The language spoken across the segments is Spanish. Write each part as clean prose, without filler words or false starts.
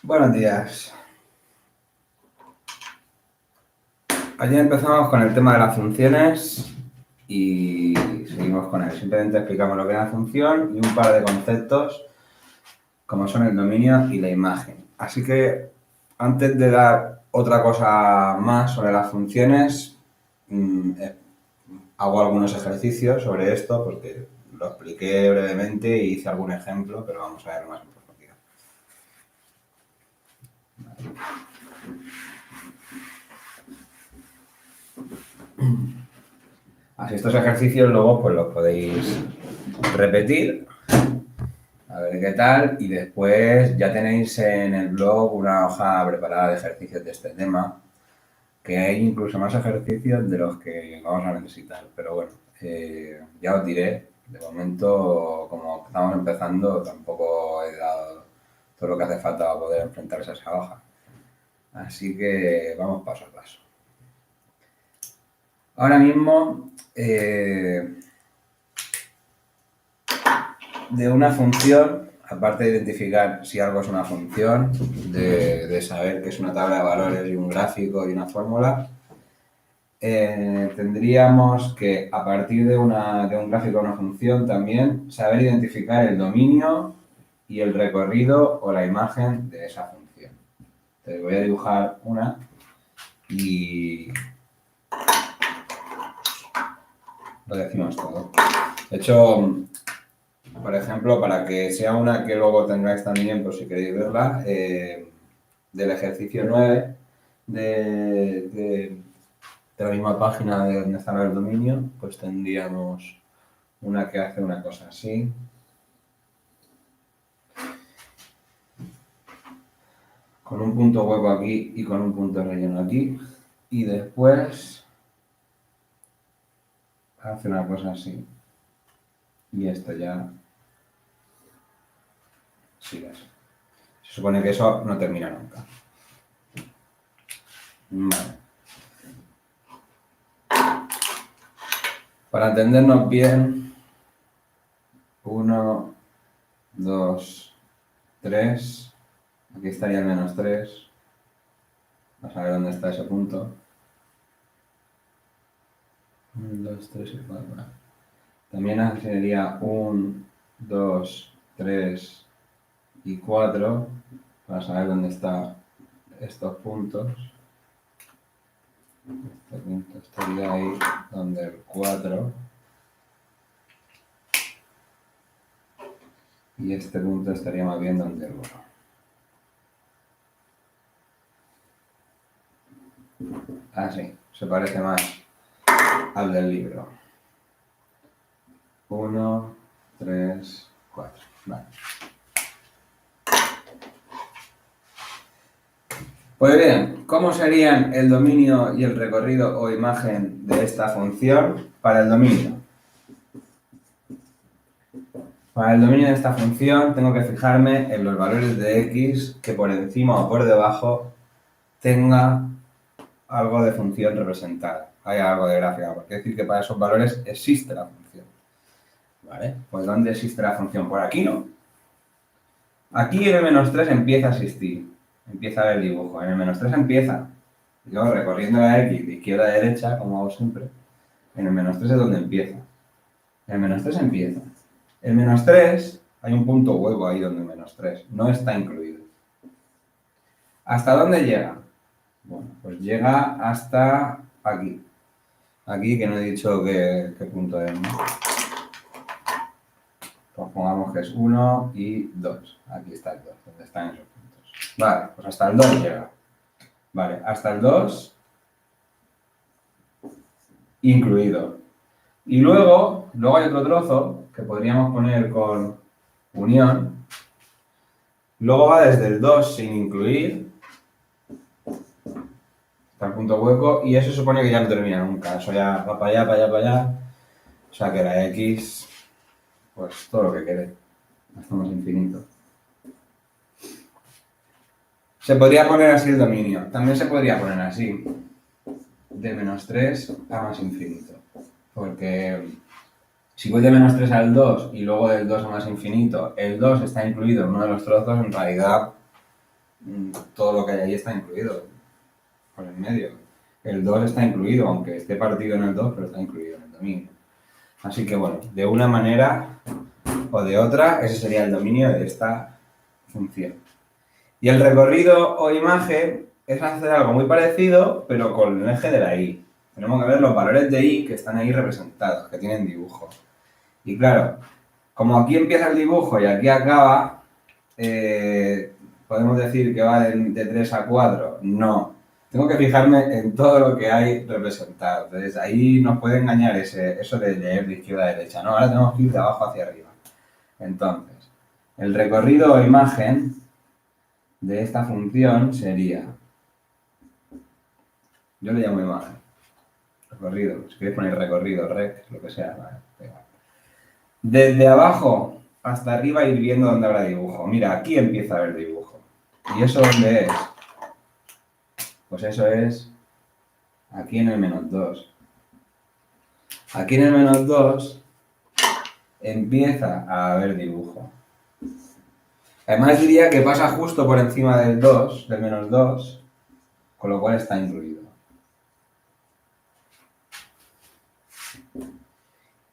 Buenos días. Ayer empezamos con el tema de las funciones y seguimos con él. Simplemente explicamos lo que es la función y un par de conceptos como son el dominio y la imagen. Así que antes de dar otra cosa más sobre las funciones, hago algunos ejercicios sobre esto porque lo expliqué brevemente e hice algún ejemplo, pero vamos a ver más en profundidad. Así estos ejercicios luego pues los podéis repetir, a ver qué tal, y después ya tenéis en el blog una hoja preparada de ejercicios de este tema, que hay incluso más ejercicios de los que vamos a necesitar, pero bueno, ya os diré. De momento, como estamos empezando, tampoco he dado todo lo que hace falta para poder enfrentarse a esa hoja. Así que vamos paso a paso. Ahora mismo, de una función, aparte de identificar si algo es una función, de saber que es una tabla de valores y un gráfico y una fórmula, tendríamos que, a partir de un gráfico de una función también, saber identificar el dominio y el recorrido o la imagen de esa función. Entonces voy a dibujar una y lo decimos todo. De hecho, por ejemplo, para que sea una que luego tendráis también, por si queréis verla, del ejercicio 9 de la misma página de donde está el dominio, pues tendríamos una que hace una cosa así. Con un punto hueco aquí y con un punto relleno aquí. Y después hace una cosa así. Y esto ya sigue así. Se supone que eso no termina nunca. Vale. Para entendernos bien, 1, 2, 3. Aquí estaría el menos 3. Vamos a ver dónde está ese punto. 1, 2, 3 y 4. También sería 1, 2, 3 y 4. Para saber dónde están estos puntos. Este punto estaría ahí donde el 4. Y este punto estaría más bien donde el 1. Así, se parece más al del libro. 1, 3, 4. Vale. Pues bien, ¿cómo serían el dominio y el recorrido o imagen de esta función para el dominio? Para el dominio de esta función tengo que fijarme en los valores de x que por encima o por debajo tenga algo de función representada. Hay algo de gráfica, porque decir que para esos valores existe la función. ¿Vale? Pues ¿dónde existe la función? Por aquí no. Aquí en el menos 3 empieza a existir. Empieza a haber dibujo. En el menos 3 empieza. Yo recorriendo la x de izquierda a derecha, como hago siempre, en el menos 3 es donde empieza. En el menos 3 empieza. El menos 3, hay un punto hueco ahí donde el menos 3. No está incluido. ¿Hasta dónde llega? Bueno, pues llega hasta aquí. Aquí, que no he dicho qué punto es, ¿no? Pues pongamos que es 1 y 2. Aquí está el 2, donde están esos puntos. Vale, pues hasta el 2 llega. Vale, hasta el 2 incluido. Y luego hay otro trozo que podríamos poner con unión. Luego va desde el 2 sin incluir hasta el punto hueco y eso supone que ya no termina nunca. Eso ya va para allá, para allá, para allá. O sea que la x, pues todo lo que quede. Hasta más infinito. Se podría poner así el dominio. También se podría poner así. De menos 3 a más infinito. Porque si voy de menos 3 al 2 y luego del 2 a más infinito, el 2 está incluido en uno de los trozos, en realidad todo lo que hay ahí está incluido por el medio. El 2 está incluido, aunque esté partido en el 2, pero está incluido en el dominio. Así que bueno, de una manera o de otra, ese sería el dominio de esta función. Y el recorrido o imagen es hacer algo muy parecido, pero con el eje de la y. Tenemos que ver los valores de y que están ahí representados, que tienen dibujo. Y claro, como aquí empieza el dibujo y aquí acaba, ¿podemos decir que va de 3 a 4? No. Tengo que fijarme en todo lo que hay representado. Entonces ahí nos puede engañar eso de leer de izquierda a derecha. No, ahora tenemos que ir de abajo hacia arriba. Entonces, el recorrido o imagen de esta función sería, yo le llamo imagen, recorrido, si queréis poner recorrido, rec, lo que sea, vale, pega. Desde abajo hasta arriba ir viendo dónde habrá dibujo. Mira, aquí empieza a haber dibujo. ¿Y eso dónde es? Pues eso es aquí en el menos 2. Aquí en el menos 2 empieza a haber dibujo. Además diría que pasa justo por encima del 2, del menos 2, con lo cual está incluido.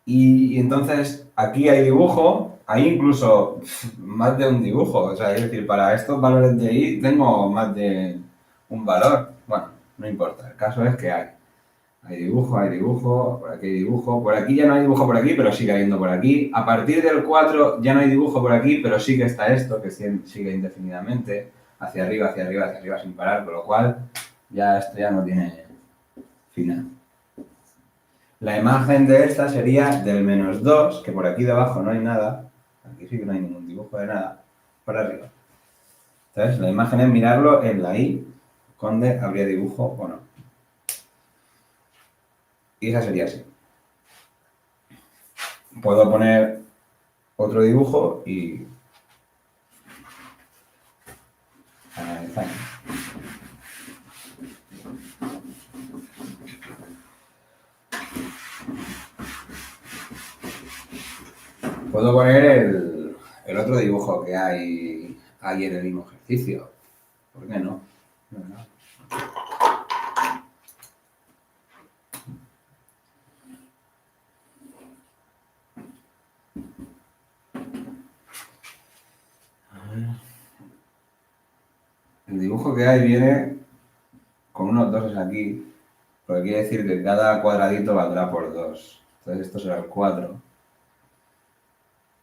Y entonces aquí hay dibujo, hay incluso más de un dibujo. O sea, es decir, para estos valores de i tengo más de un valor. Bueno, no importa, el caso es que hay. Hay dibujo, por aquí hay dibujo. Por aquí ya no hay dibujo por aquí, pero sigue habiendo por aquí. A partir del 4 ya no hay dibujo por aquí, pero sí que está esto, que sigue indefinidamente. Hacia arriba, hacia arriba, hacia arriba sin parar, con lo cual ya esto ya no tiene final. La imagen de esta sería del menos 2, que por aquí debajo no hay nada. Aquí sí que no hay ningún dibujo de nada. Para arriba. Entonces, la imagen es mirarlo en la i, donde habría dibujo o no. Y esa sería así. Puedo poner otro dibujo y... analizar. Puedo poner el otro dibujo que hay ahí en el mismo ejercicio. ¿Por qué no? No. El dibujo que hay viene con unos doses aquí, porque quiere decir que cada cuadradito valdrá por 2. Entonces esto será el 4.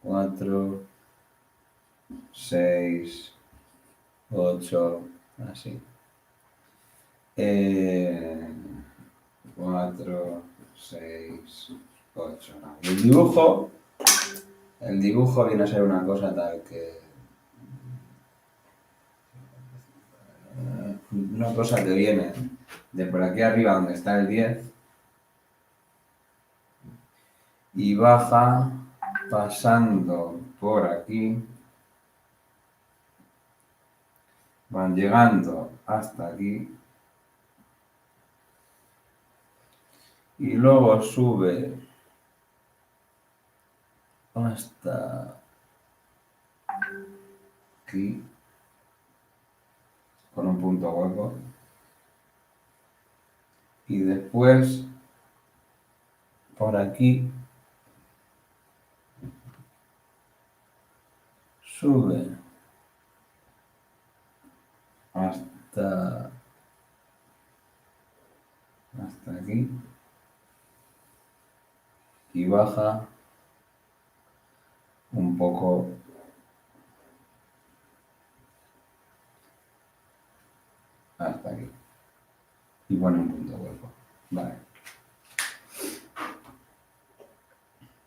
4, 6, 8, así. 4, 6, 8. Y el dibujo viene a ser una cosa tal que... una cosa que viene de por aquí arriba donde está el 10 y baja pasando por aquí, van llegando hasta aquí y luego sube hasta aquí con un punto hueco y después por aquí sube hasta aquí y baja un poco hasta aquí y pone un punto hueco. Vale.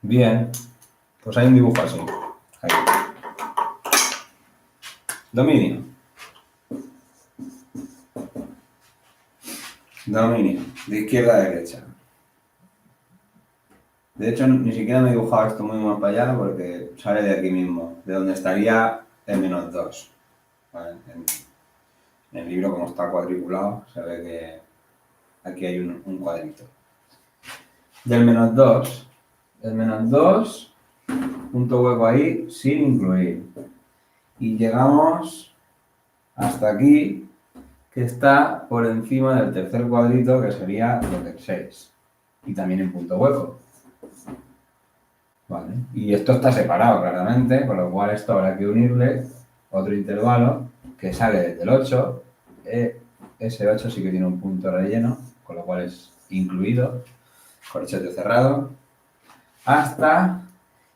Bien, pues hay un dibujo así. Ahí. Dominio. Dominio, de izquierda a derecha. De hecho, ni siquiera me he dibujado esto muy más para allá porque sale de aquí mismo, de donde estaría el menos 2. ¿Vale? En el libro, como está cuadriculado, se ve que aquí hay un cuadrito. Del -2. El -2, punto hueco ahí, sin incluir. Y llegamos hasta aquí, que está por encima del tercer cuadrito, que sería lo del 6. Y también en punto hueco. Vale. Y esto está separado claramente, con lo cual esto habrá que unirle otro intervalo que sale desde el 8. Ese 8 sí que tiene un punto relleno, con lo cual es incluido, corchete cerrado, hasta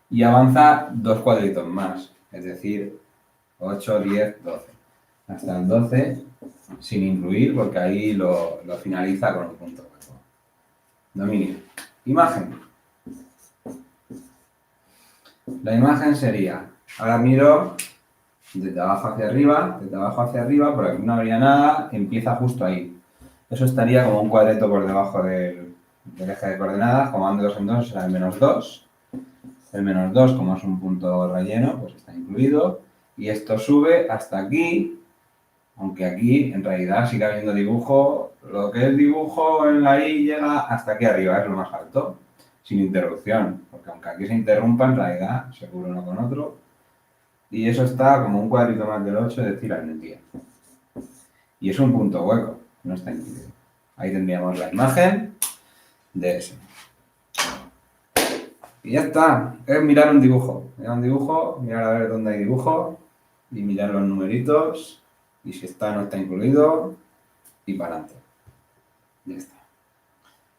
y avanza 2 cuadritos más, es decir, 8, 10, 12. Hasta el 12 sin incluir, porque ahí lo finaliza con un punto hueco. Dominio. Imagen. La imagen sería, ahora miro desde abajo hacia arriba, por aquí no habría nada, empieza justo ahí. Eso estaría como un cuadrito por debajo del eje de coordenadas, como van de 2 en 2 será el -2. El -2, como es un punto relleno, pues está incluido. Y esto sube hasta aquí, aunque aquí en realidad sigue habiendo dibujo. Lo que es dibujo en la I llega hasta aquí arriba, es lo más alto, sin interrupción. Porque aunque aquí se interrumpa, en realidad se cubre uno con otro. Y eso está como un cuadrito más del 8, es decir, al medio. Y es un punto hueco, no está incluido. Ahí tendríamos la imagen de eso. Y ya está, es mirar un dibujo. Mirar a ver dónde hay dibujo y mirar los numeritos y si está o no está incluido y para adelante. Ya está.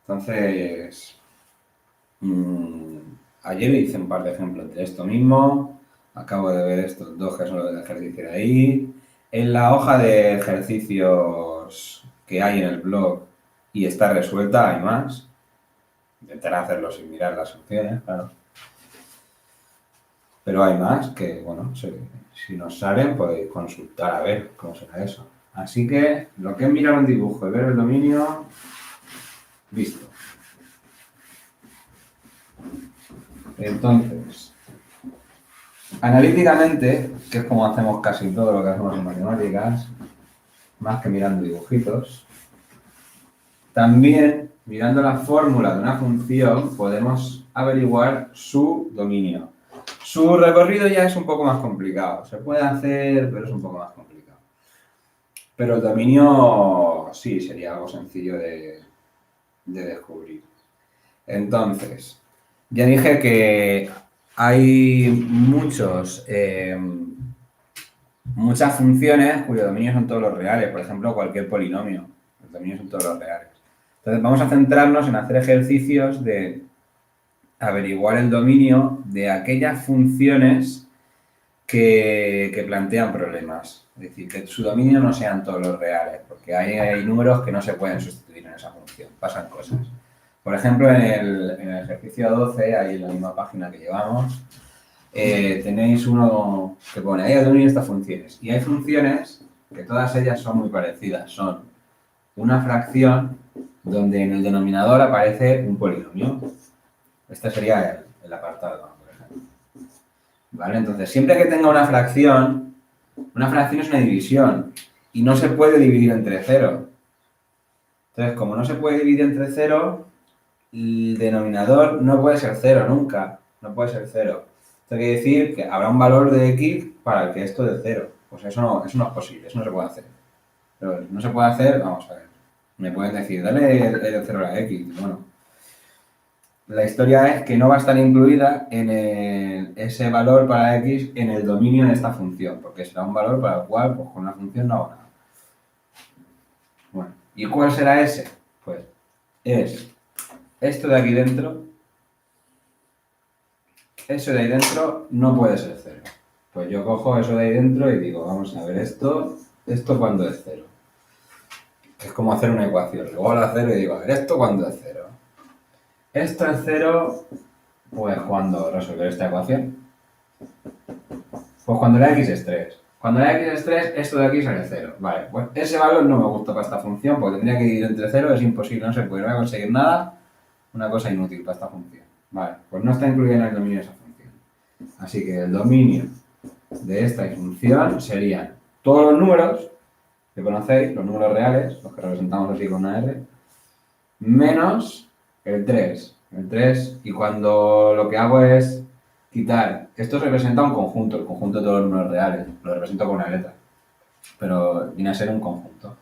Entonces, ayer hice un par de ejemplos de esto mismo. Acabo de ver estos dos que son los del ejercicio de ahí. En la hoja de ejercicios que hay en el blog y está resuelta, hay más. Intentaré hacerlo sin mirar las opciones, claro. Pero hay más que, bueno, si nos salen podéis consultar a ver cómo será eso. Así que lo que es mirar un dibujo y ver el dominio, visto. Entonces, analíticamente, que es como hacemos casi todo lo que hacemos en matemáticas, más que mirando dibujitos, también mirando la fórmula de una función podemos averiguar su dominio. Su recorrido ya es un poco más complicado. Se puede hacer, pero es un poco más complicado. Pero el dominio sí sería algo sencillo de descubrir. Entonces, ya dije que hay muchas funciones cuyo dominio son todos los reales. Por ejemplo, cualquier polinomio. Los dominios son todos los reales. Entonces, vamos a centrarnos en hacer ejercicios de averiguar el dominio de aquellas funciones que plantean problemas. Es decir, que su dominio no sean todos los reales, porque hay números que no se pueden sustituir en esa función, pasan cosas. Por ejemplo, en el ejercicio 12, ahí en la misma página que llevamos, tenéis uno que pone, hay el dominio de estas funciones. Y hay funciones que todas ellas son muy parecidas. Son una fracción donde en el denominador aparece un polinomio. Este sería el apartado, por ejemplo. ¿Vale? Entonces, siempre que tenga una fracción es una división y no se puede dividir entre 0. Entonces, como no se puede dividir entre 0, el denominador no puede ser 0 nunca. No puede ser 0. Esto quiere decir que habrá un valor de x para el que esto de 0. Pues eso no es posible, eso no se puede hacer. Pero no se puede hacer, vamos a ver. Me pueden decir, dale el 0 a la x. Bueno, la historia es que no va a estar incluida en ese valor para x en el dominio de esta función, porque será un valor para el cual pues, con una función no hago nada. Bueno, ¿y cuál será ese? Pues es esto de aquí dentro, eso de ahí dentro no puede ser 0. Pues yo cojo eso de ahí dentro y digo, vamos a ver esto cuando es 0. Es como hacer una ecuación. Luego a 0 y digo, a ver, esto cuando es 0. Esto es 0, pues cuando resolver esta ecuación. Pues cuando la x es 3. Cuando la x es 3, esto de aquí sale 0. Vale, pues ese valor no me gusta para esta función, porque tendría que dividir entre 0, es imposible, no se puede, no voy a conseguir nada. Una cosa inútil para esta función. Vale, pues no está incluida en el dominio de esa función. Así que el dominio de esta función serían todos los números que conocéis, los números reales, los que representamos aquí con una R, menos el 3. El 3, y cuando lo que hago es quitar, esto representa un conjunto, el conjunto de todos los números reales, lo represento con una letra, pero viene a ser un conjunto.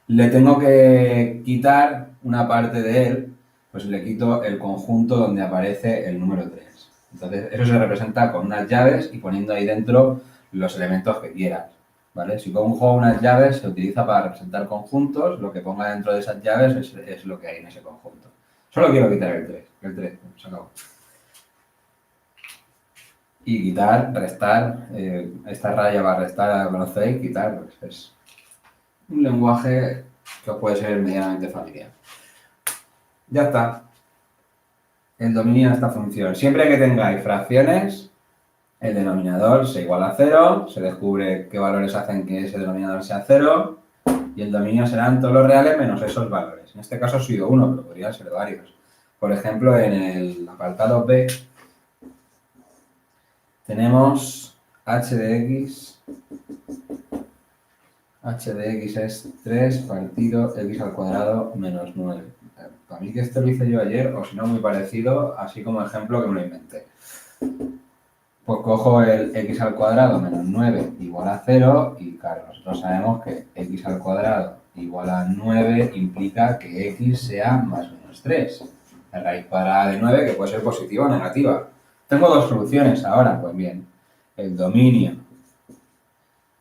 Le tengo que quitar una parte de él, pues le quito el conjunto donde aparece el número 3. Entonces, eso se representa con unas llaves y poniendo ahí dentro los elementos que quieras, ¿vale? Si pongo unas llaves, se utiliza para representar conjuntos, lo que ponga dentro de esas llaves es lo que hay en ese conjunto. Solo quiero quitar el 3, se acabó. Y quitar, restar, esta raya va a restar, la conocéis, quitar, pues es un lenguaje que os puede ser medianamente familiar. Ya está. El dominio de esta función. Siempre que tengáis fracciones, el denominador se iguala a 0, se descubre qué valores hacen que ese denominador sea 0, y el dominio serán todos los reales menos esos valores. En este caso ha sido uno, pero podrían ser varios. Por ejemplo, en el apartado B tenemos h de x es 3 partido x al cuadrado menos 9. Para mí que esto lo hice yo ayer, o si no muy parecido, así como ejemplo que me lo inventé. Pues cojo el x al cuadrado menos 9 igual a 0 y claro, nosotros sabemos que x al cuadrado igual a 9 implica que x sea más menos 3. La raíz cuadrada de 9 que puede ser positiva o negativa. Tengo dos soluciones ahora, pues bien, el dominio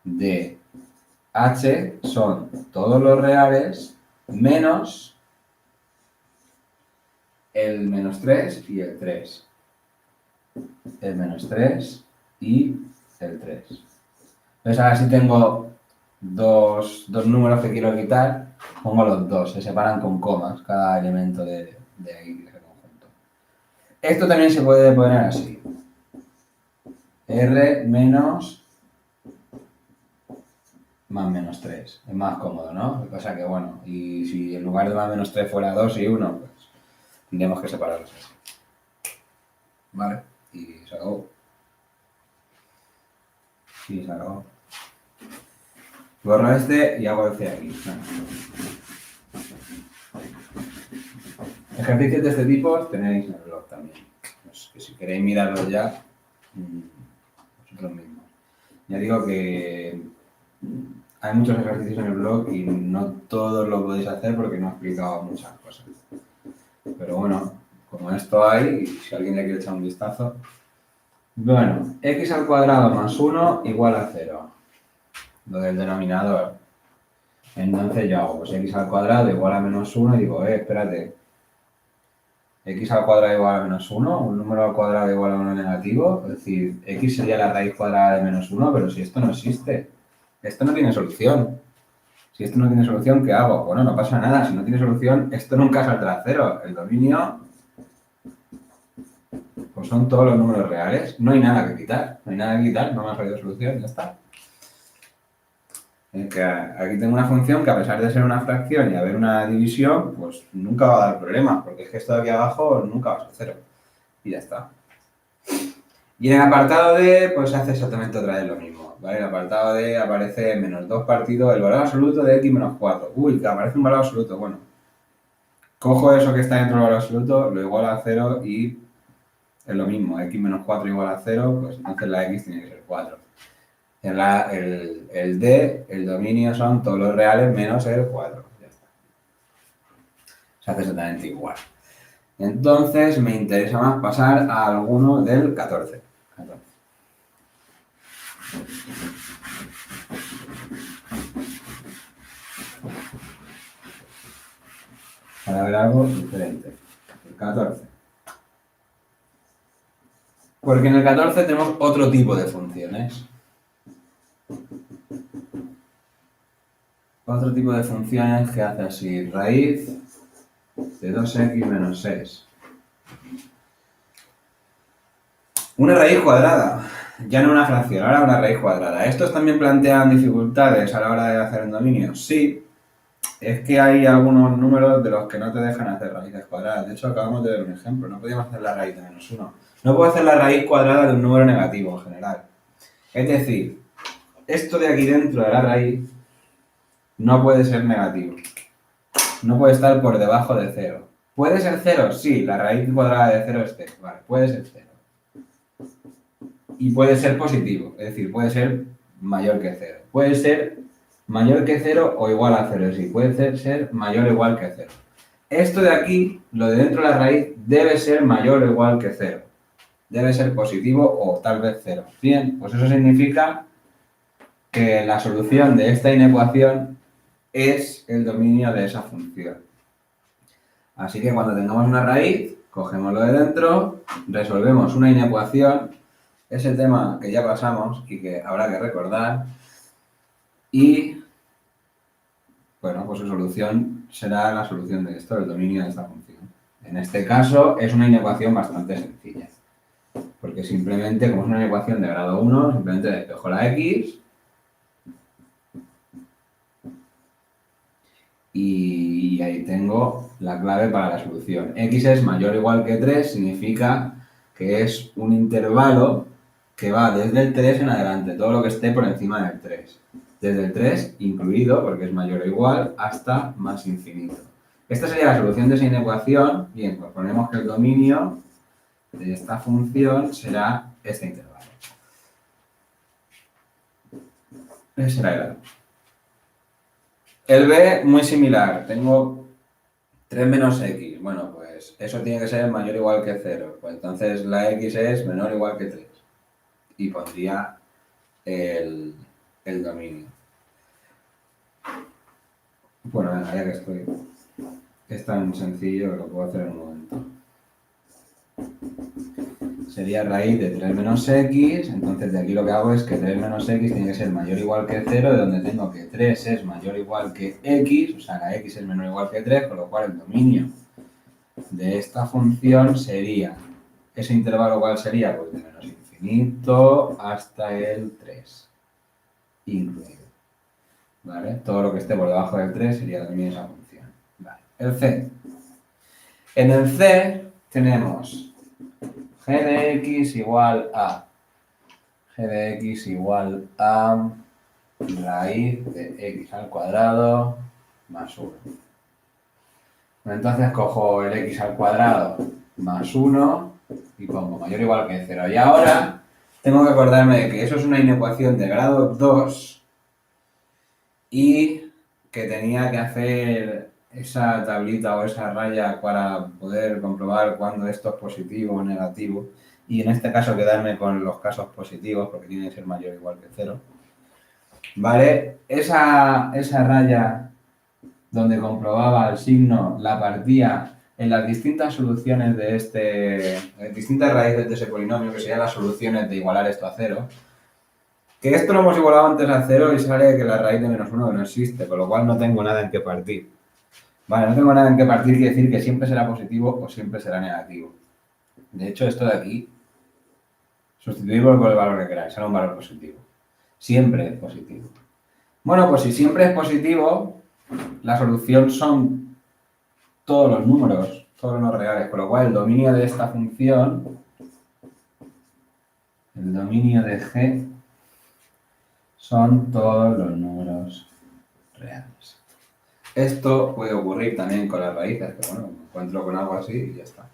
de h son todos los reales menos el menos 3 y el 3. El menos 3 y el 3. Entonces ahora si tengo dos números que quiero quitar, pongo los dos, se separan con comas cada elemento de ahí, de ese conjunto. Esto también se puede poner así. R menos más menos 3. Es más cómodo, ¿no? Lo que pasa que, bueno, y si en lugar de más menos 3 fuera 2 y 1, pues tendríamos que separarlos así. ¿Vale? Y se acabó. Sí, se acabó. Borro este y hago este aquí. Ejercicios de este tipo tenéis en el blog también. Pues que si queréis mirarlos ya, vosotros mismos. Ya digo que hay muchos ejercicios en el blog y no todos lo podéis hacer porque no he explicado muchas cosas. Pero bueno, como esto hay, si alguien le quiere echar un vistazo. Bueno, x al cuadrado más 1 igual a 0. Lo del denominador. Entonces yo hago, pues x al cuadrado igual a menos 1 y digo, espérate. X al cuadrado igual a menos 1, un número al cuadrado igual a 1 negativo, es decir, x sería la raíz cuadrada de menos 1, pero si esto no existe, esto no tiene solución. Si esto no tiene solución, ¿qué hago? Bueno, no pasa nada, si no tiene solución, esto nunca saldrá a 0. El dominio, pues son todos los números reales, no hay nada que quitar, no me ha salido solución, ya está. Que aquí tengo una función que a pesar de ser una fracción y haber una división, pues nunca va a dar problemas, porque es que esto de aquí abajo nunca va a ser 0. Y ya está. Y en el apartado D, pues se hace exactamente otra vez lo mismo, ¿vale? En el apartado D aparece menos 2 partido el valor absoluto de x menos 4. Uy, que aparece un valor absoluto, bueno. Cojo eso que está dentro del valor absoluto, lo igualo a 0 y es lo mismo, x menos 4 igual a 0, pues entonces la x tiene que ser 4. El D, el dominio son todos los reales menos el 4. Ya está. Se hace exactamente igual. Entonces me interesa más pasar a alguno del 14. Para ver algo diferente. El 14. Porque en el 14 tenemos otro tipo de funciones. Otro tipo de funciones que hace así, raíz de 2x menos 6. Una raíz cuadrada, ya no una fracción, ahora una raíz cuadrada. ¿Estos también plantean dificultades a la hora de hacer el dominio? Sí, es que hay algunos números de los que no te dejan hacer raíces cuadradas. De hecho, acabamos de ver un ejemplo, no podíamos hacer la raíz de menos 1. No puedo hacer la raíz cuadrada de un número negativo en general. Es decir, esto de aquí dentro de la raíz no puede ser negativo. No puede estar por debajo de 0. ¿Puede ser 0? Sí, la raíz cuadrada de 0 es 0. Vale, puede ser 0. Y puede ser positivo, es decir, puede ser mayor que 0. Puede ser mayor que 0 o igual a 0, es decir, puede ser mayor o igual que 0. Esto de aquí, lo de dentro de la raíz, debe ser mayor o igual que 0. Debe ser positivo o tal vez 0. Bien, pues eso significa que la solución de esta inecuación es el dominio de esa función. Así que cuando tengamos una raíz, cogemos lo de dentro, resolvemos una inecuación, ese tema que ya pasamos y que habrá que recordar, y bueno, pues su solución será la solución de esto, el dominio de esta función. En este caso es una inecuación bastante sencilla, porque simplemente, como es una inecuación de grado 1, simplemente despejo la x y ahí tengo la clave para la solución. X es mayor o igual que 3, significa que es un intervalo que va desde el 3 en adelante, todo lo que esté por encima del 3. Desde el 3 incluido, porque es mayor o igual, hasta más infinito. Esta sería la solución de esa inecuación. Bien, pues ponemos que el dominio de esta función será este intervalo. Ese será el A. El B, muy similar. Tengo 3 menos x. Bueno, pues eso tiene que ser mayor o igual que 0. Pues entonces la x es menor o igual que 3. Y pondría el dominio. Bueno, venga, ya que estoy. Es tan sencillo que lo puedo hacer en un momento. Sería raíz de 3 menos x, entonces de aquí lo que hago es que 3 menos x tiene que ser mayor o igual que 0, de donde tengo que 3 es mayor o igual que x, o sea, la x es menor o igual que 3, con lo cual el dominio de esta función sería, ese intervalo ¿cuál sería? Pues de menos infinito hasta el 3, incluido. ¿Vale? Todo lo que esté por debajo del 3 sería también esa función. Vale. El C. En el C tenemos g de x igual a g de x igual a raíz de x al cuadrado más 1. Entonces cojo el x al cuadrado más 1 y pongo mayor o igual que 0. Y ahora tengo que acordarme de que eso es una inecuación de grado 2 y que tenía que hacer esa tablita o esa raya para poder comprobar cuándo esto es positivo o negativo. Y en este caso quedarme con los casos positivos, porque tiene que ser mayor o igual que 0. ¿Vale? Esa raya donde comprobaba el signo, la partía en las distintas soluciones de distintas raíces de ese polinomio, que serían las soluciones de igualar esto a 0. Que esto lo hemos igualado antes a 0 y sale que la raíz de menos 1 no existe, con lo cual no tengo nada en qué partir. Vale, no tengo nada en qué partir, quiere decir que siempre será positivo o siempre será negativo. De hecho, esto de aquí, sustituirlo por el valor que queráis, será un valor positivo. Siempre es positivo. Bueno, pues si siempre es positivo, la solución son todos los números reales, con lo cual el dominio de esta función, el dominio de G, son todos los números reales. Esto puede ocurrir también con las raíces, pero bueno, me encuentro con algo así y ya está.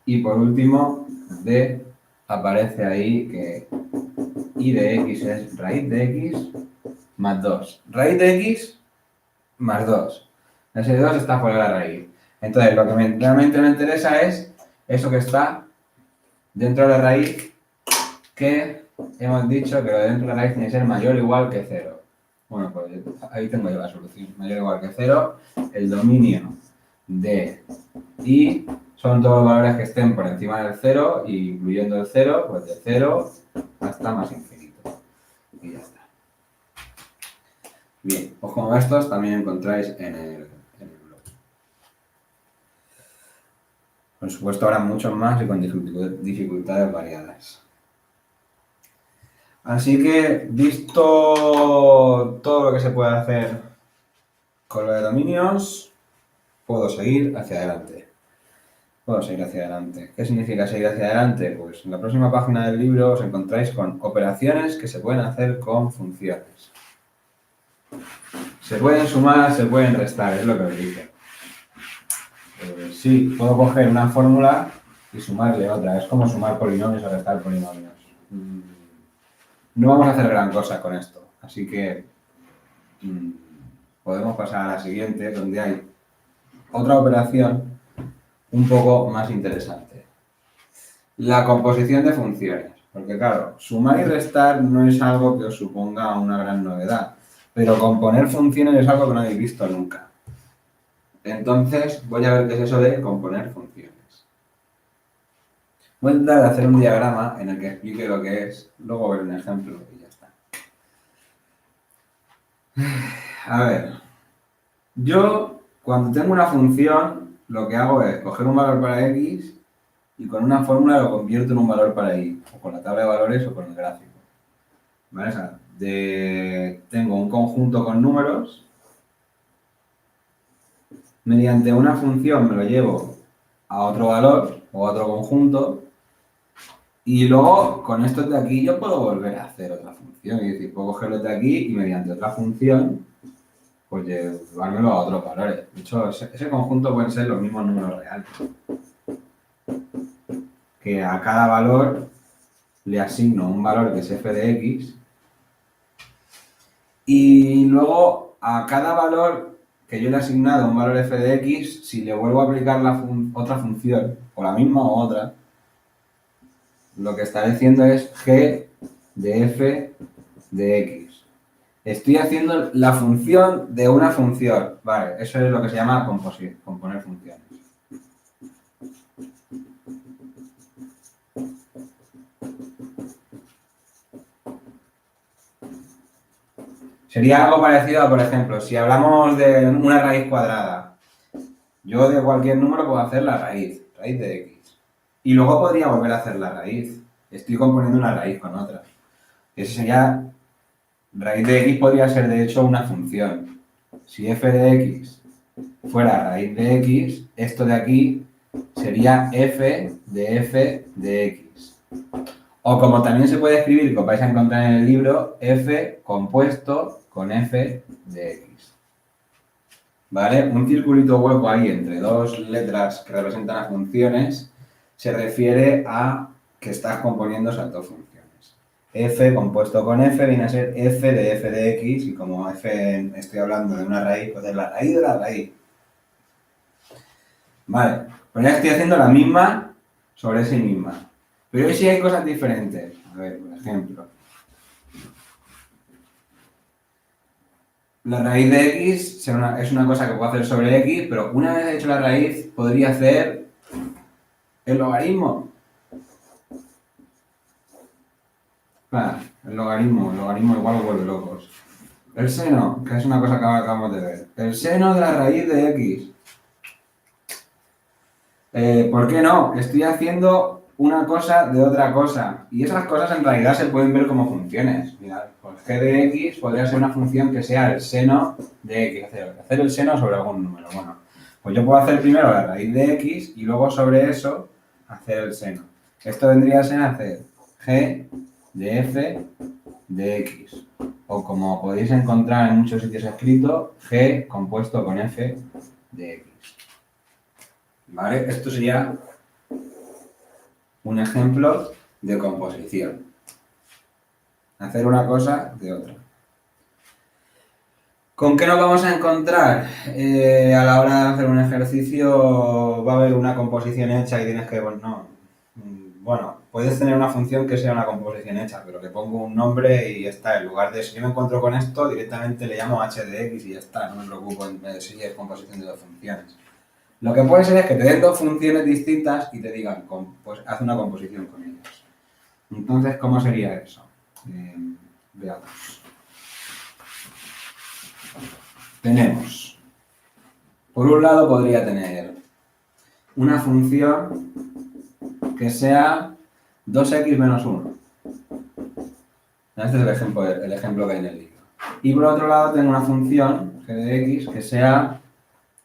Y por último, D aparece ahí que I de X es raíz de X más 2. Raíz de X más 2. Ese 2 está fuera de la raíz. Entonces, lo que realmente me interesa es eso que está dentro de la raíz, que hemos dicho que lo de dentro de la raíz tiene que ser mayor o igual que 0. Bueno, pues ahí tengo yo la solución. Mayor o igual que 0, el dominio de I son todos los valores que estén por encima del 0, incluyendo el 0, pues de 0 hasta más infinito. Y ya está. Bien, pues como estos también encontráis en el blog. Por supuesto, habrá muchos más y con dificultades variadas. Así que, visto todo lo que se puede hacer con lo de dominios, puedo seguir hacia adelante. puedo seguir hacia adelante. ¿Qué significa seguir hacia adelante? Pues en la próxima página del libro os encontráis con operaciones que se pueden hacer con funciones. Se pueden sumar, se pueden restar, es lo que os dice. Sí, puedo coger una fórmula y sumarle otra. Es como sumar polinomios o restar polinomios. No vamos a hacer gran cosa con esto, así que podemos pasar a la siguiente, donde hay otra operación un poco más interesante. La composición de funciones. Porque claro, sumar y restar no es algo que os suponga una gran novedad, pero componer funciones es algo que no habéis visto nunca. Entonces, voy a ver qué es eso de componer funciones. Voy a intentar hacer un diagrama en el que explique lo que es, luego ver un ejemplo y ya está. A ver, yo cuando tengo una función, lo que hago es coger un valor para x y con una fórmula lo convierto en un valor para y, o con la tabla de valores o con el gráfico. ¿Vale? O sea, tengo un conjunto con números, mediante una función me lo llevo a otro valor o a otro conjunto y luego con estos de aquí yo puedo volver a hacer otra función, es decir, puedo cogerlos de aquí y mediante otra función pues llevármelo a otros valores. De hecho, ese conjunto pueden ser los mismos números reales. Que a cada valor le asigno un valor que es f de x y luego a cada valor que yo le he asignado un valor f de x, si le vuelvo a aplicar otra función, o la misma o otra, lo que está diciendo es g de f de x. Estoy haciendo la función de una función. Vale, eso es lo que se llama componer funciones. Sería algo parecido a, por ejemplo, si hablamos de una raíz cuadrada. Yo de cualquier número puedo hacer la raíz de x. Y luego podría volver a hacer la raíz. Estoy componiendo una raíz con otra. Eso sería, raíz de x podría ser de hecho una función. Si f de x fuera raíz de x, esto de aquí sería f de x. O como también se puede escribir, que os vais a encontrar en el libro, f compuesto con f de x. ¿Vale? Un circulito hueco ahí entre dos letras que representan a funciones se refiere a que estás componiendo esas dos funciones. F compuesto con f viene a ser f de x y como f estoy hablando de una raíz, pues es la raíz de la raíz. Vale, pues ya estoy haciendo la misma sobre sí misma. Pero hoy sí hay cosas diferentes. A ver, por ejemplo. La raíz de x es una cosa que puedo hacer sobre x, pero una vez hecho la raíz, podría hacer el logaritmo. Claro, el logaritmo igual os vuelve locos. El seno, que es una cosa que acabamos de ver. El seno de la raíz de x. ¿Por qué no? Estoy haciendo una cosa de otra cosa. Y esas cosas en realidad se pueden ver como funciones. Mirad, pues g de x podría ser una función que sea el seno de x. Hacer el seno sobre algún número. Bueno, pues yo puedo hacer primero la raíz de x y luego sobre eso hacer el seno. Esto vendría a ser hacer g de f de x. O como podéis encontrar en muchos sitios escrito, g compuesto con f de x. ¿Vale? Esto sería un ejemplo de composición. Hacer una cosa de otra. ¿Con qué nos vamos a encontrar? A la hora de hacer un ejercicio va a haber una composición hecha y tienes que... Bueno, puedes tener una función que sea una composición hecha, pero que pongo un nombre y ya está. En lugar de si yo me encuentro con esto, directamente le llamo h de x y ya está. No me preocupo en si es composición de dos funciones. Lo que puede ser es que te den dos funciones distintas y te digan, pues haz una composición con ellas. Entonces, ¿cómo sería eso? Veamos. Tenemos, por un lado podría tener una función que sea 2x menos 1. Este es el ejemplo que hay en el libro. Y por otro lado tengo una función g de x que sea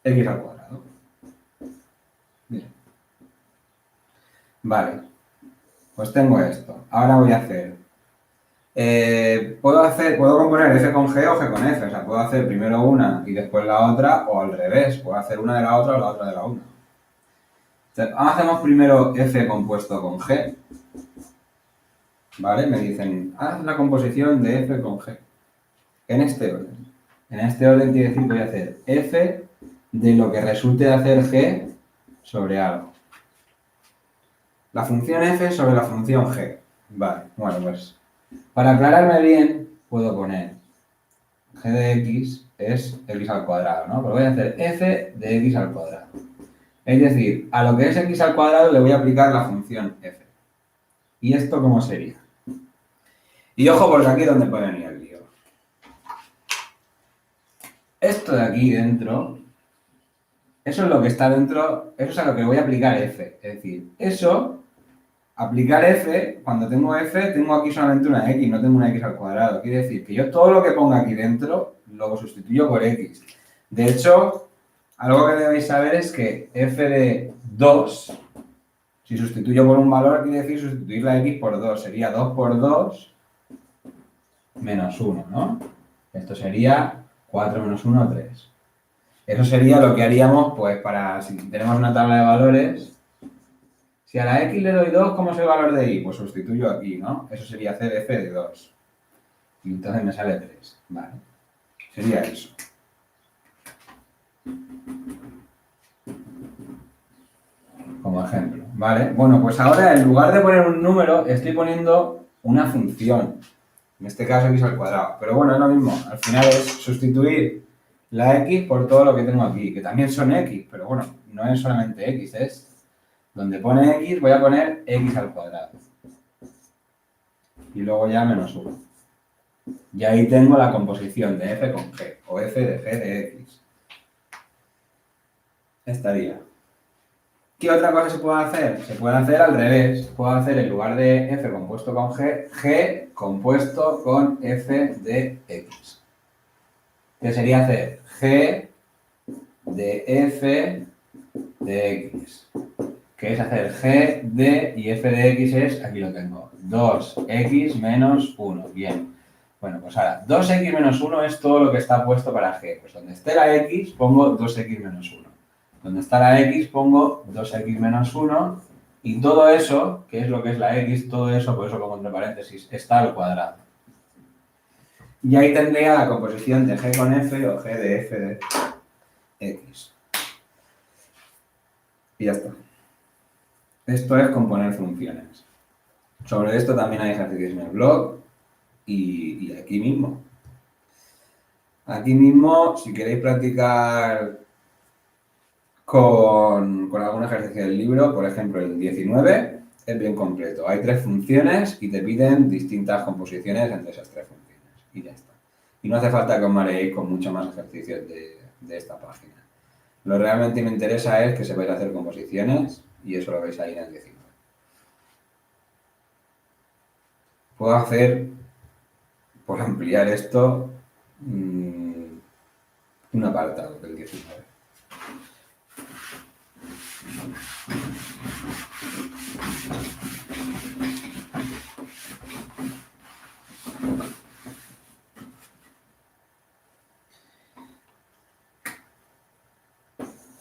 x al cuadrado. Bien. Vale, pues tengo esto. Ahora voy a hacer... puedo componer f con g o g con f. O sea, puedo hacer primero una y después la otra, o al revés. Puedo hacer una de la otra o la otra de la una. Entonces, hacemos primero f compuesto con g. ¿Vale? Me dicen, haz la composición de f con g. En este orden. En este orden quiere decir que voy a hacer f de lo que resulte de hacer g sobre algo. La función f sobre la función g. Vale, bueno, pues para aclararme bien, puedo poner g de x es x al cuadrado, ¿no? Pero voy a hacer f de x al cuadrado. Es decir, a lo que es x al cuadrado le voy a aplicar la función f. ¿Y esto cómo sería? Y ojo, porque aquí es donde puede venir el lío. Esto de aquí dentro, eso es lo que está dentro, eso es a lo que voy a aplicar f. Es decir, eso, aplicar f, cuando tengo f, tengo aquí solamente una x, no tengo una x al cuadrado. Quiere decir que yo todo lo que ponga aquí dentro, lo sustituyo por x. De hecho, algo que debéis saber es que f de 2, si sustituyo por un valor, quiere decir sustituir la x por 2. Sería 2 por 2 menos 1, ¿no? Esto sería 4 menos 1, 3. Eso sería lo que haríamos, pues, para, si tenemos una tabla de valores, si a la x le doy 2, ¿cómo es el valor de y? Pues sustituyo aquí, ¿no? Eso sería hacer f de 2. Y entonces me sale 3. Vale. Sería eso. Como ejemplo, ¿vale? Bueno, pues ahora en lugar de poner un número, estoy poniendo una función. En este caso x al cuadrado. Pero bueno, es lo mismo. Al final es sustituir la x por todo lo que tengo aquí, que también son x, pero bueno, no es solamente x, es donde pone x voy a poner x al cuadrado. Y luego ya menos 1. Y ahí tengo la composición de f con g, o f de g de x. Estaría. ¿Qué otra cosa se puede hacer? Se puede hacer al revés. Puedo hacer en lugar de f compuesto con g, g compuesto con f de x. Que sería hacer g de f de x. Que es hacer g de, y f de x es, aquí lo tengo, 2x menos 1. Bien. Bueno, pues ahora, 2x menos 1 es todo lo que está puesto para g. Pues donde esté la x, pongo 2x menos 1. Donde está la x, pongo 2x menos 1. Y todo eso, que es lo que es la x, todo eso, por eso pongo entre paréntesis, está al cuadrado. Y ahí tendría la composición de g con f o g de f de x. Y ya está. Esto es componer funciones. Sobre esto también hay ejercicios en el blog y aquí mismo. Aquí mismo, si queréis practicar con algún ejercicio del libro, por ejemplo, el 19 es bien completo. Hay 3 funciones y te piden distintas composiciones entre esas 3 funciones. Y ya está. Y no hace falta que os mareéis con muchos más ejercicios de esta página. Lo que realmente me interesa es que sepáis hacer composiciones y eso lo veis ahí en el 19. Puedo hacer, por ampliar esto, un apartado del 19.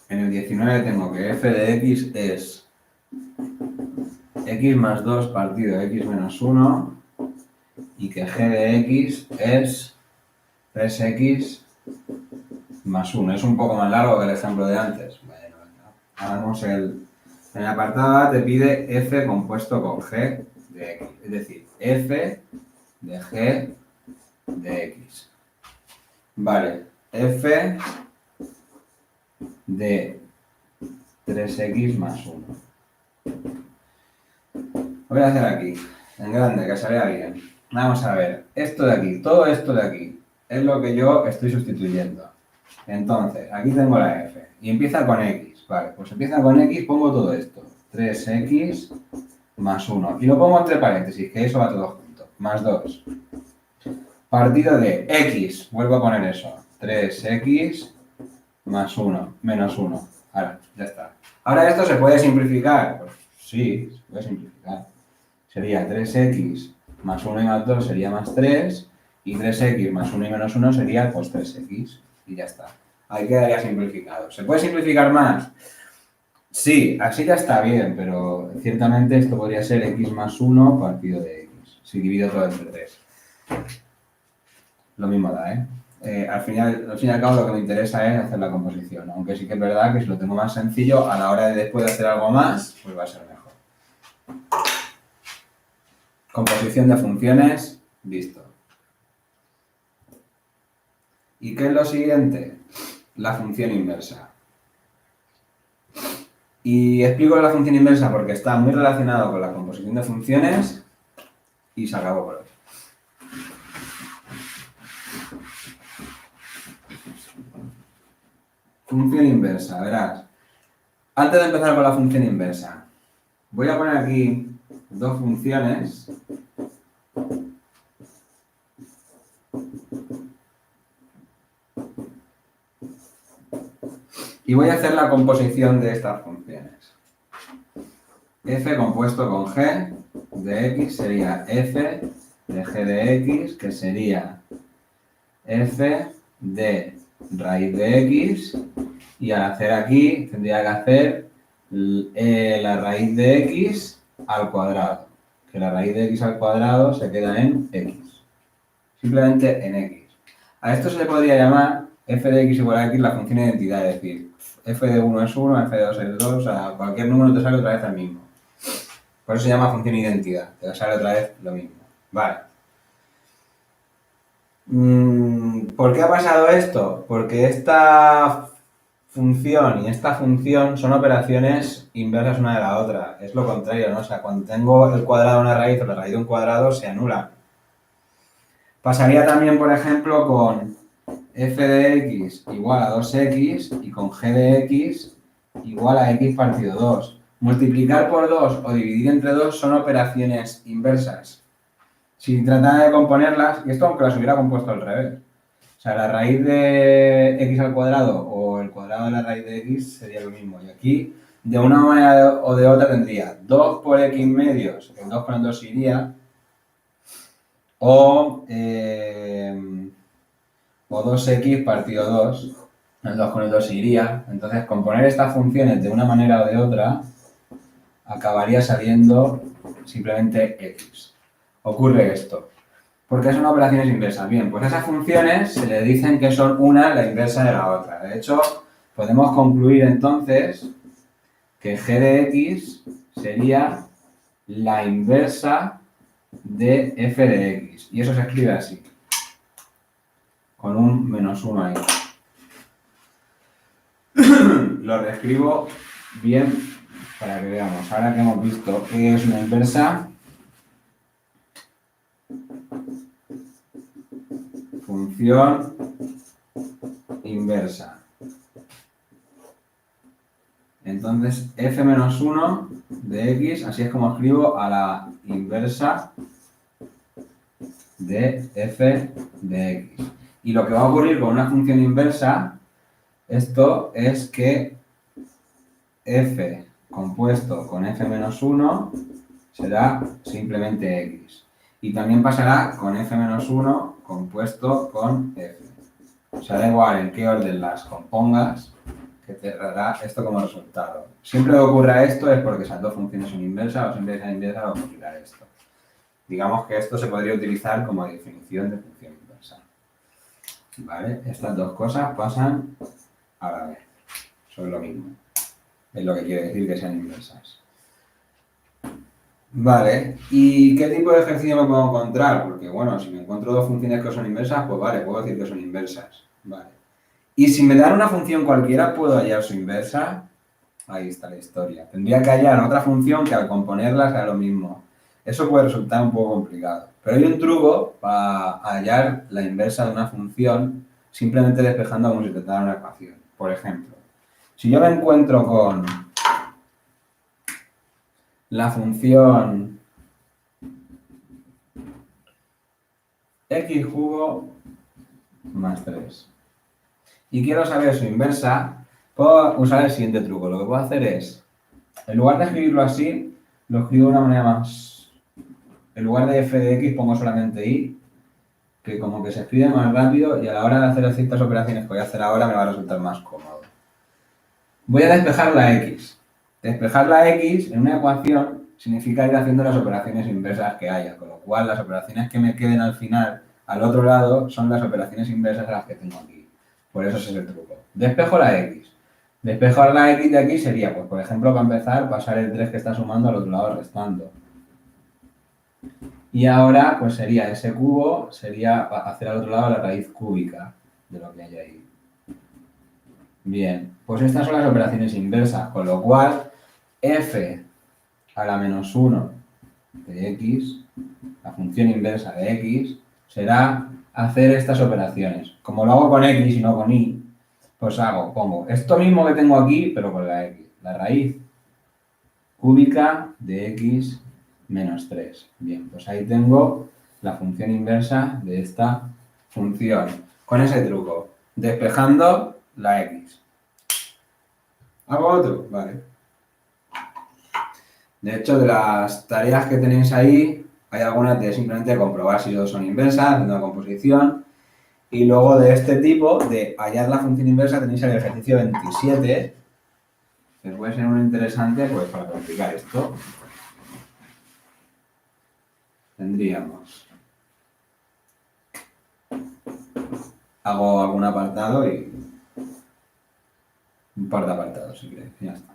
En el 19 tengo que f de x es x más 2 partido x menos 1 y que g de x es 3x más 1. Es un poco más largo que el ejemplo de antes. Bueno, hagamos en el apartado A te pide f compuesto con g de x. Es decir, f de g de x. Vale, f de 3x más 1. Lo voy a hacer aquí, en grande, que se vea bien. Vamos a ver, esto de aquí, todo esto de aquí, es lo que yo estoy sustituyendo. Entonces, aquí tengo la f, y empieza con x. Vale, pues empieza con x, pongo todo esto. 3x más 1. Y lo pongo entre paréntesis, que eso va todo junto. Más 2. Partido de x, vuelvo a poner eso. 3x más 1, menos 1. Ahora, ya está. Ahora esto se puede simplificar. Pues Sí, se puede simplificar. Sería 3x más 1 y más 2 sería más 3, y 3x más 1 y menos 1 sería pues 3x, y ya está. Ahí quedaría simplificado. ¿Se puede simplificar más? Sí, así ya está bien, pero ciertamente esto podría ser x más 1 partido de x, si divido todo entre 3. Lo mismo da, ¿eh? Al fin y al cabo lo que me interesa es hacer la composición, aunque sí que es verdad que si lo tengo más sencillo, a la hora de después de hacer algo más, pues va a ser mejor. Composición de funciones, listo. ¿Y qué es lo siguiente? La función inversa. Y explico la función inversa porque está muy relacionado con la composición de funciones y se acabó por hoy. Función inversa, verás. Antes de empezar con la función inversa, voy a poner aquí dos funciones. Y voy a hacer la composición de estas funciones. F compuesto con g de x sería f de g de x, que sería f de raíz de x, y al hacer aquí tendría que hacer la raíz de x al cuadrado, que la raíz de x al cuadrado se queda en x, simplemente en x. A esto se le podría llamar f de x igual a x la función de identidad, es decir, f de 1 es 1, f de 2 es 2, o sea, cualquier número te sale otra vez el mismo. Por eso se llama función identidad, te sale otra vez lo mismo. Vale. ¿Por qué ha pasado esto? Porque esta función y esta función son operaciones inversas una de la otra. Es lo contrario, ¿no? O sea, cuando tengo el cuadrado de una raíz o la raíz de un cuadrado, se anula. Pasaría también, por ejemplo, con f de x igual a 2x y con g de x igual a x partido 2. Multiplicar por 2 o dividir entre 2 son operaciones inversas. Si tratara de componerlas, y esto aunque las hubiera compuesto al revés, o sea, la raíz de x al cuadrado o el cuadrado de la raíz de x sería lo mismo. Y aquí, de una manera o de otra, tendría 2 por x medios, el 2 con el 2 iría, o 2x partido 2, el 2 con el 2 iría. Entonces, componer estas funciones de una manera o de otra acabaría saliendo simplemente x. Ocurre esto. ¿Por qué son operaciones inversas? Bien, pues a esas funciones se le dicen que son una la inversa de la otra. De hecho, podemos concluir entonces que g de x sería la inversa de f de x. Y eso se escribe así, con un menos 1 ahí. Lo reescribo bien para que veamos. Ahora que hemos visto qué es una inversa, función inversa. Entonces, f menos 1 de x, así es como escribo a la inversa de f de x. Y lo que va a ocurrir con una función inversa, esto es que f compuesto con f menos 1 será simplemente x. Y también pasará con f menos 1 compuesto con f. O sea, da igual en qué orden las compongas, que te dará esto como resultado. Siempre que ocurra esto es porque esas dos funciones son inversas, o siempre que sean inversas ocurrirá esto. Digamos que esto se podría utilizar como definición de función inversa. ¿Vale? Estas dos cosas pasan a la vez. Son lo mismo. Es lo que quiere decir que sean inversas. Vale, ¿y qué tipo de ejercicio me puedo encontrar? Porque, bueno, si me encuentro dos funciones que son inversas, pues vale, puedo decir que son inversas. Vale. Y si me dan una función cualquiera, ¿puedo hallar su inversa? Ahí está la historia. Tendría que hallar otra función que al componerla sea lo mismo. Eso puede resultar un poco complicado. Pero hay un truco para hallar la inversa de una función simplemente despejando como si tratara una ecuación. Por ejemplo, si yo me encuentro con la función x cubo más 3 y quiero saber su inversa, puedo usar el siguiente truco. Lo que puedo hacer es, en lugar de escribirlo así, lo escribo de una manera más... En lugar de f de x pongo solamente y, que como que se escribe más rápido y a la hora de hacer ciertas operaciones que voy a hacer ahora me va a resultar más cómodo. Voy a despejar la x. Despejar la x en una ecuación significa ir haciendo las operaciones inversas que haya, con lo cual las operaciones que me queden al final, al otro lado, son las operaciones inversas a las que tengo aquí. Por eso ese es el truco. Despejo la x. Despejar la x de aquí sería, pues por ejemplo, para empezar, pasar el 3 que está sumando al otro lado restando. Y ahora, pues sería ese cubo, sería hacer al otro lado la raíz cúbica de lo que hay ahí. Bien, pues estas son las operaciones inversas, con lo cual f a la menos 1 de x, la función inversa de x, será hacer estas operaciones. Como lo hago con x y no con y, pues pongo esto mismo que tengo aquí, pero con la x, la raíz cúbica de x menos 3. Bien, pues ahí tengo la función inversa de esta función. Con ese truco, despejando la x. ¿Hago otro? Vale. De hecho, de las tareas que tenéis ahí, hay algunas de simplemente comprobar si dos son inversas, de una composición. Y luego de este tipo, de hallar la función inversa, tenéis el ejercicio 27, que puede ser muy interesante pues, para practicar esto. Tendríamos... Hago algún apartado y... un par de apartados, si queréis. Ya está.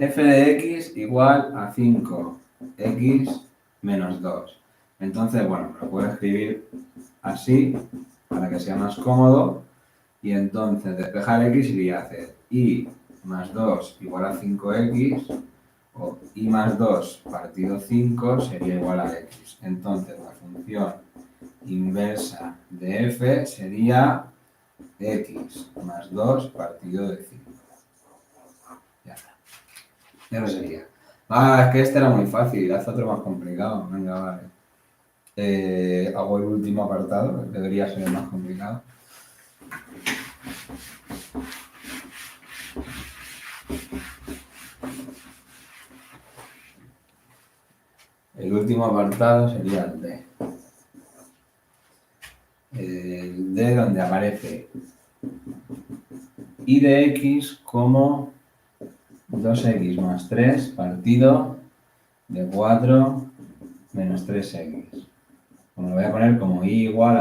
F de x igual a 5x menos 2. Entonces, bueno, lo puedo escribir así para que sea más cómodo. Y entonces despejar x iría a hacer y más 2 igual a 5x o y más 2 partido 5 sería igual a x. Entonces la función inversa de f sería x más 2 partido de 5. Ya está. Eso sería. Ah, es que este era muy fácil, haz otro más complicado. Venga, vale. Hago el último apartado, debería ser el más complicado. El último apartado sería el D. El D donde aparece y de x como 2x más 3 partido de 4 menos 3x. Bueno, lo voy a poner como y igual a